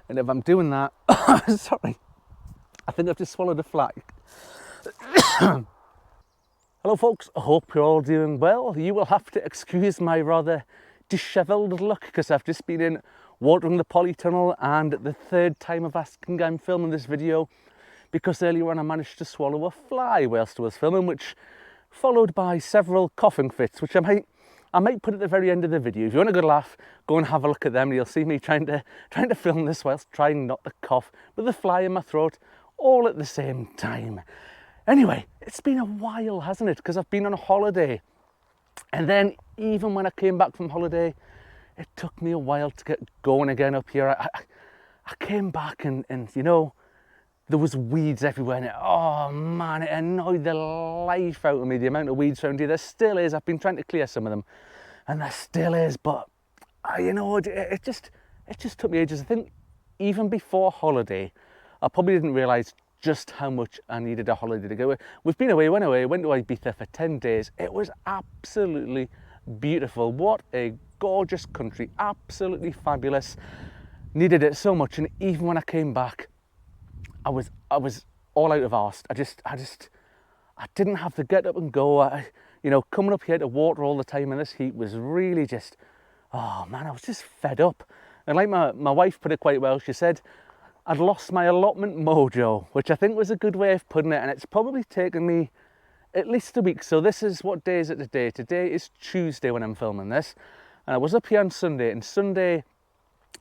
And if I'm doing that, sorry, I think I've just swallowed a fly. Hello folks, I hope you're all doing well. You will have to excuse my rather dishevelled look because I've just been in watering the Polytunnel, and the third time of asking I'm filming this video because earlier on I managed to swallow a fly whilst I was filming, which followed by several coughing fits, which I might put at the very end of the video. If you want a good laugh, go and have a look at them and you'll see me trying to film this whilst trying not to cough with a fly in my throat all at the same time. Anyway, it's been a while, hasn't it? Because I've been on a holiday. And then even when I came back from holiday, it took me a while to get going again up here. I came back and you know, there was weeds everywhere. And oh man, it annoyed the life out of me, the amount of weeds around here. There still is. I've been trying to clear some of them and there still is. But you know, it just took me ages. I think even before holiday, I probably didn't realise just how much I needed a holiday to go. We've been away, went to Ibiza for 10 days. It was absolutely beautiful. What a gorgeous country, absolutely fabulous. Needed it so much, and even when I came back, I was all out of arse. I didn't have the get up and go. You know, coming up here to water all the time in this heat was really just, oh man, I was just fed up. And like my wife put it quite well, she said, I'd lost my allotment mojo, which I think was a good way of putting it, and it's probably taken me at least a week. So this is, what day is it today? Today is Tuesday when I'm filming this, and I was up here on Sunday, and Sunday,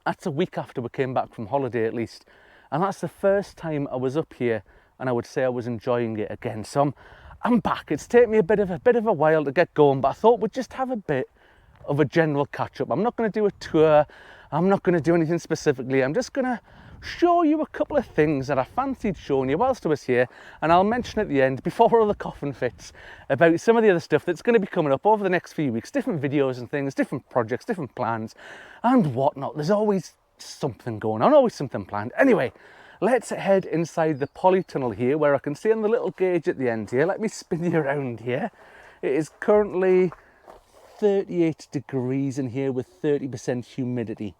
that's a week after we came back from holiday at least, and that's the first time I was up here, and I would say I was enjoying it again. So I'm back. It's taken me a bit of a while to get going, but I thought we'd just have a bit of a general catch up. I'm not going to do a tour. I'm not going to do anything specifically. I'm just going to show you a couple of things that I fancied showing you whilst I was here, and I'll mention at the end, before all the coughing fits, about some of the other stuff that's going to be coming up over the next few weeks, different videos and things, different projects, different plans and whatnot. There's always something going on, always something planned. Anyway, let's head inside the Polytunnel here, where I can see on the little gauge at the end here, let me spin you around here. It is currently 38 degrees in here with 30% humidity.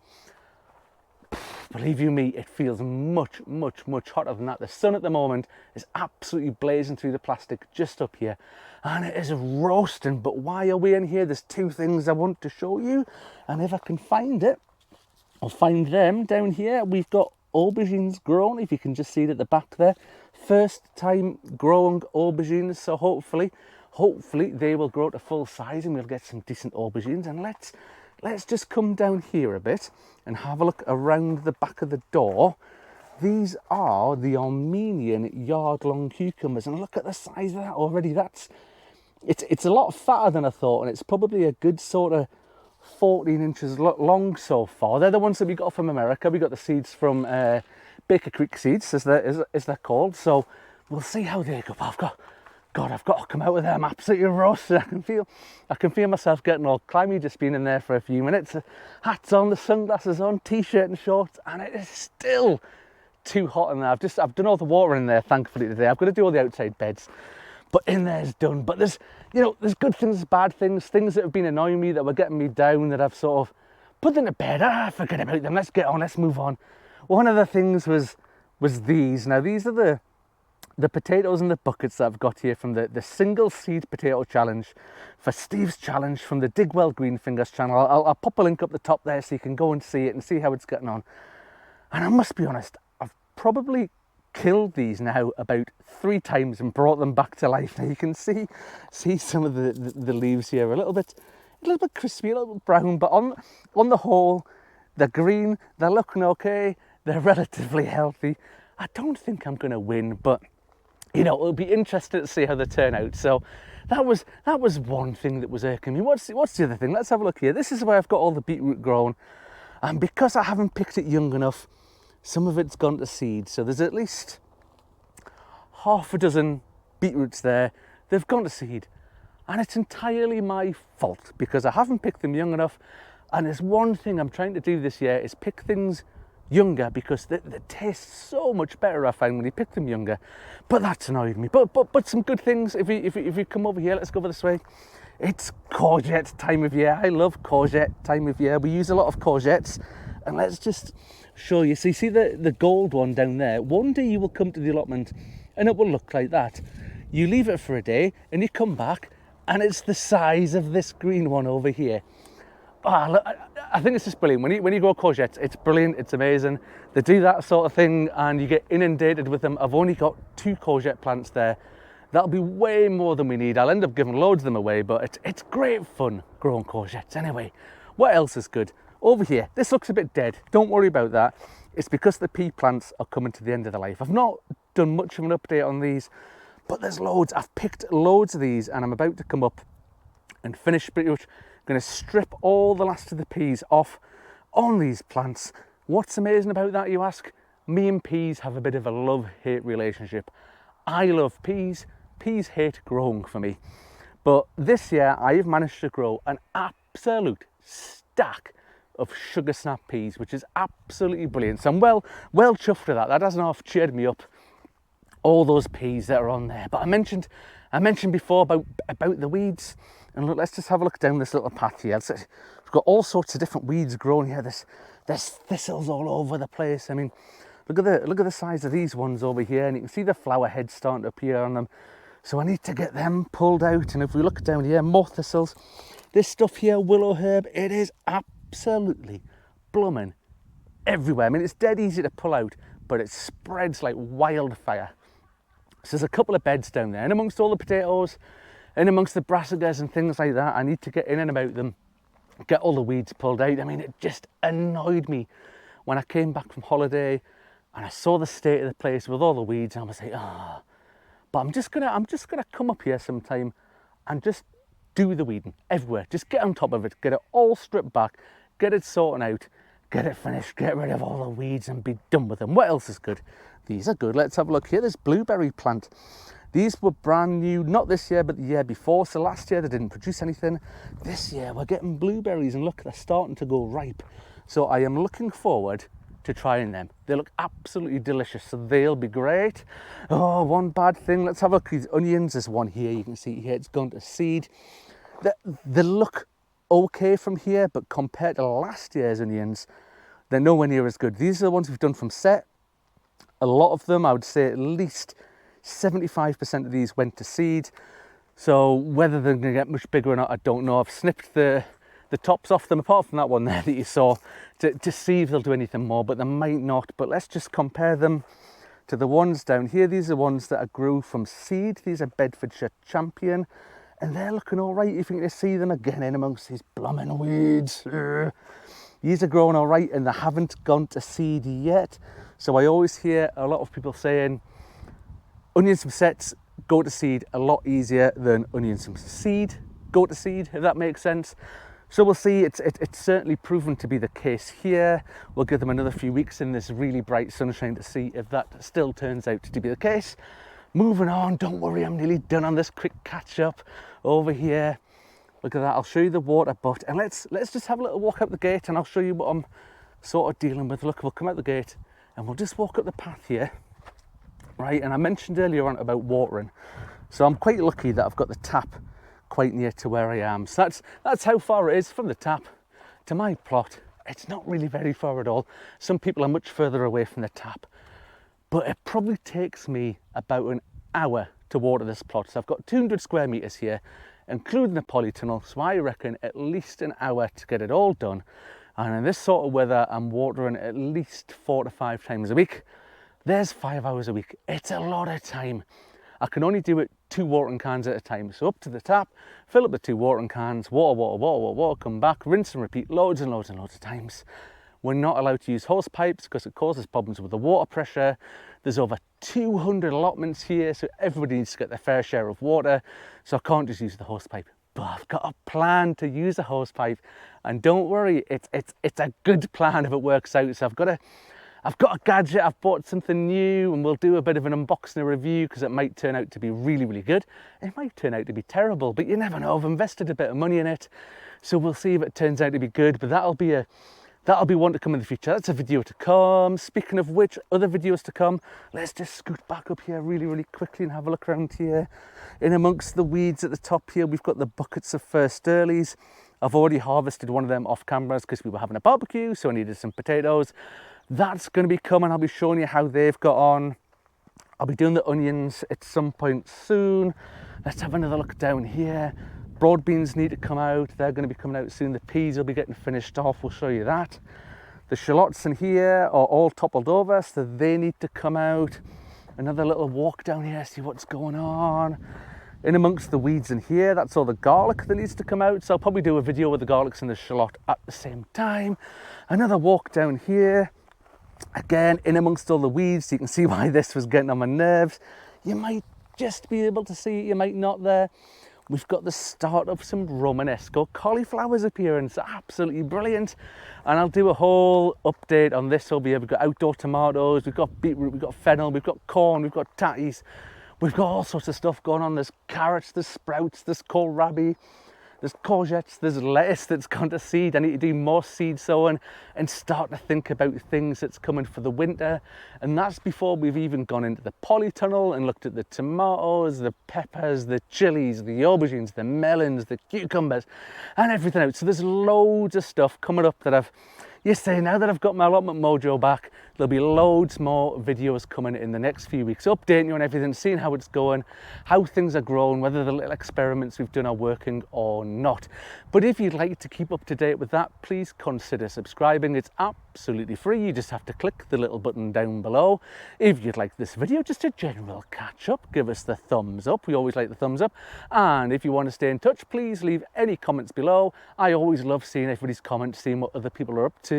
Believe you me, it feels much hotter than that. The sun at the moment is absolutely blazing through the plastic just up here, and it is roasting. But why are we in here? There's two things I want to show you, and if I can find it, I'll find them down here. We've got aubergines grown, if you can just see it at the back there. First time growing aubergines, so hopefully they will grow to full size and we'll get some decent aubergines. And let's just come down here a bit and have a look around the back of the door. These are the Armenian yard-long cucumbers, and look at the size of that already. It's a lot fatter than I thought, and it's probably a good sort of 14 inches long so far. They're the ones that we got from America. We got the seeds from Baker Creek Seeds, as they're called. So we'll see how they go. I've got to come out with them. I'm absolutely roasted. I can feel myself getting all clammy just being in there for a few minutes. Hats on, the sunglasses on, t-shirt and shorts, and it is still too hot in there. I've done all the water in there, thankfully, today. I've got to do all the outside beds, but in there's done. But there's good things, bad things, things that have been annoying me, that were getting me down, that I've sort of put them to bed. Forget about them. Let's get on. Let's move on. One of the things was these. Now these are the potatoes in the buckets that I've got here from the single seed potato challenge for Steve's challenge from the Digwell Green Fingers channel. I'll pop a link up the top there so you can go and see it and see how it's getting on. And I must be honest, I've probably killed these now about 3 times and brought them back to life. Now you can see some of the leaves here, a little bit crispy, a little bit brown, but on the whole, they're green, they're looking okay, they're relatively healthy. I don't think I'm going to win, but you know, it'll be interesting to see how they turn out. So that was one thing that was irking me. What's the other thing? Let's have a look here. This is where I've got all the beetroot grown, and because I haven't picked it young enough, some of it's gone to seed. So there's at least half a dozen beetroots there. They've gone to seed, and it's entirely my fault because I haven't picked them young enough. And there's one thing I'm trying to do this year is pick things younger, because they taste so much better, I find, when you pick them younger. But that's annoyed me. But some good things. If you come over here, let's go over this way. It's courgette time of year. I love courgette time of year. We use a lot of courgettes, and let's just show you. So you see the gold one down there? One day you will come to the allotment and it will look like that. You leave it for a day and you come back and it's the size of this green one over here. Oh, look, I think it's just brilliant. When you grow courgettes, it's brilliant, it's amazing. They do that sort of thing and you get inundated with them. I've only got 2 courgette plants there. That'll be way more than we need. I'll end up giving loads of them away, but it's great fun growing courgettes. Anyway, what else is good? Over here, this looks a bit dead. Don't worry about that. It's because the pea plants are coming to the end of their life. I've not done much of an update on these, but there's loads. I've picked loads of these and I'm about to come up and finish pretty much. Going to strip all the last of the peas off on these plants. What's amazing about that, you ask? Me and peas have a bit of a love-hate relationship. I love peas. Peas hate growing for me. But this year I've managed to grow an absolute stack of sugar snap peas, which is absolutely brilliant. So I'm well chuffed with that. That hasn't half cheered me up, all those peas that are on there. But I mentioned before about the weeds. And look, let's just have a look down this little path here. We've got all sorts of different weeds growing here. There's thistles all over the place. I mean, look at the size of these ones over here, and you can see the flower heads starting to appear on them. So I need to get them pulled out. And if we look down here, more thistles. This stuff here, willow herb, it is absolutely blooming everywhere. I mean, it's dead easy to pull out, but it spreads like wildfire. So there's a couple of beds down there, and amongst all the potatoes, and amongst the brassicas and things like that, I need to get in and about them, get all the weeds pulled out. I mean, it just annoyed me when I came back from holiday and I saw the state of the place with all the weeds, and I was like, ah. But I'm just gonna come up here sometime and just do the weeding everywhere. Just get on top of it, get it all stripped back, get it sorted out, get it finished, get rid of all the weeds and be done with them. What else is good? These are good. Let's have a look here. This blueberry plant. These were brand new, not this year, but the year before. So last year they didn't produce anything. This year we're getting blueberries and look, they're starting to go ripe. So I am looking forward to trying them. They look absolutely delicious, so they'll be great. Oh, one bad thing. Let's have a look at these onions. There's one here, you can see here, it's gone to seed. They look okay from here, but compared to last year's onions, they're nowhere near as good. These are the ones we've done from set. A lot of them, I would say at least 75% of these went to seed. So whether they're going to get much bigger or not, I don't know. I've snipped the tops off them, apart from that one there that you saw, to see if they'll do anything more, but they might not. But let's just compare them to the ones down here. These are ones that I grew from seed. These are Bedfordshire Champion, and they're looking all right. If you can see them again in amongst these blooming weeds. These are growing all right, and they haven't gone to seed yet. So I always hear a lot of people saying, onions from sets go to seed a lot easier than onions from seed go to seed, if that makes sense. So we'll see. It's certainly proven to be the case here. We'll give them another few weeks in this really bright sunshine to see if that still turns out to be the case. Moving on, don't worry, I'm nearly done on this quick catch up over here. Look at that, I'll show you the water butt, and let's just have a little walk up the gate and I'll show you what I'm sort of dealing with. Look, we'll come out the gate and we'll just walk up the path here. Right, and I mentioned earlier on about watering, so I'm quite lucky that I've got the tap quite near to where I am. So that's how far it is from the tap to my plot. It's not really very far at all. Some people are much further away from the tap, but it probably takes me about an hour to water this plot. So I've got 200 square meters here, including the polytunnel, so I reckon at least an hour to get it all done. And in this sort of weather, I'm watering at least 4 to 5 times a week. There's 5 hours a week. It's a lot of time. I can only do it 2 watering cans at a time. So up to the tap, fill up the 2 watering cans, water, come back, rinse and repeat loads and loads and loads of times. We're not allowed to use hose pipes because it causes problems with the water pressure. There's over 200 allotments here, so everybody needs to get their fair share of water. So I can't just use the hose pipe. But I've got a plan to use a hose pipe, and don't worry, it's a good plan if it works out. So I've got a gadget, I've bought something new, and we'll do a bit of an unboxing and review because it might turn out to be really, really good. It might turn out to be terrible, but you never know. I've invested a bit of money in it, so we'll see if it turns out to be good. But that'll be one to come in the future. That's a video to come. Speaking of which, other videos to come, let's just scoot back up here really, really quickly and have a look around here. In amongst the weeds at the top here, we've got the buckets of first earlies. I've already harvested one of them off cameras because we were having a barbecue, so I needed some potatoes. That's going to be coming. I'll be showing you how they've got on. I'll be doing the onions at some point soon. Let's have another look down here. Broad beans need to come out. They're going to be coming out soon. The peas will be getting finished off. We'll show you that. The shallots in here are all toppled over, so they need to come out. Another little walk down here, see what's going on. In amongst the weeds in here, that's all the garlic that needs to come out. So I'll probably do a video with the garlics and the shallot at the same time. Another walk down here. Again, in amongst all the weeds, so you can see why this was getting on my nerves. You might just be able to see it, you might not there. We've got the start of some Romanesco cauliflowers appearing. It's absolutely brilliant. And I'll do a whole update on this over here. We've got outdoor tomatoes, we've got beetroot, we've got fennel, we've got corn, we've got tatties. We've got all sorts of stuff going on. There's carrots, there's sprouts, there's kohlrabi, there's courgettes, there's lettuce that's gone to seed. I need to do more seed sowing and start to think about things that's coming for the winter. And that's before we've even gone into the polytunnel and looked at the tomatoes, the peppers, the chilies, the aubergines, the melons, the cucumbers, and everything else. So there's loads of stuff coming up that now that I've got my allotment mojo back, there'll be loads more videos coming in the next few weeks, updating you on everything, seeing how it's going, how things are growing, whether the little experiments we've done are working or not. But if you'd like to keep up to date with that, please consider subscribing. It's absolutely free. You just have to click the little button down below. If you'd like this video, just a general catch up, give us the thumbs up. We always like the thumbs up. And if you want to stay in touch, please leave any comments below. I always love seeing everybody's comments, seeing what other people are up to.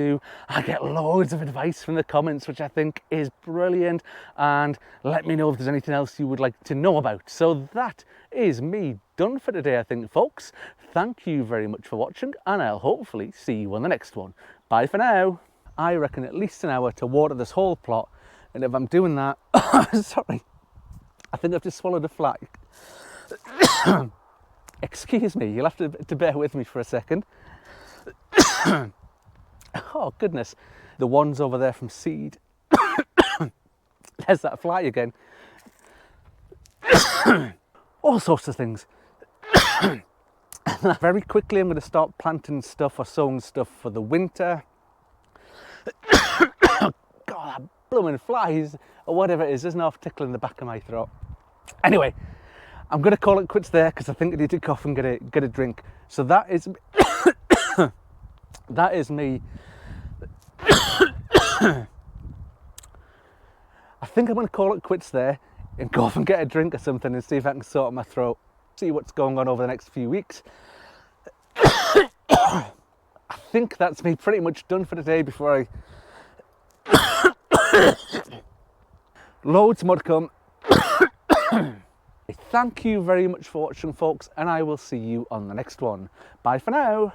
I get loads of advice from the comments, which I think is brilliant, and let me know if there's anything else you would like to know about. So that is me done for today, I think, folks. Thank you very much for watching, and I'll hopefully see you on the next one. Bye for now. I reckon at least an hour to water this whole plot, and if I'm doing that, sorry, I think I've just swallowed a fly. Excuse me, you'll have to bear with me for a second. Oh goodness, the ones over there from seed. There's that fly again. All sorts of things. Very quickly I'm going to start planting stuff or sowing stuff for the winter. God, that blooming flies, or whatever it is, there's no tickle in the back of my throat. Anyway, I'm going to call it quits there because I think I need to cough and get a drink. So that is that is me. I think I'm going to call it quits there and go off and get a drink or something and see if I can sort out my throat, see what's going on over the next few weeks. I think that's me pretty much done for today before I... Loads more to come. Thank you very much for watching, folks, and I will see you on the next one. Bye for now.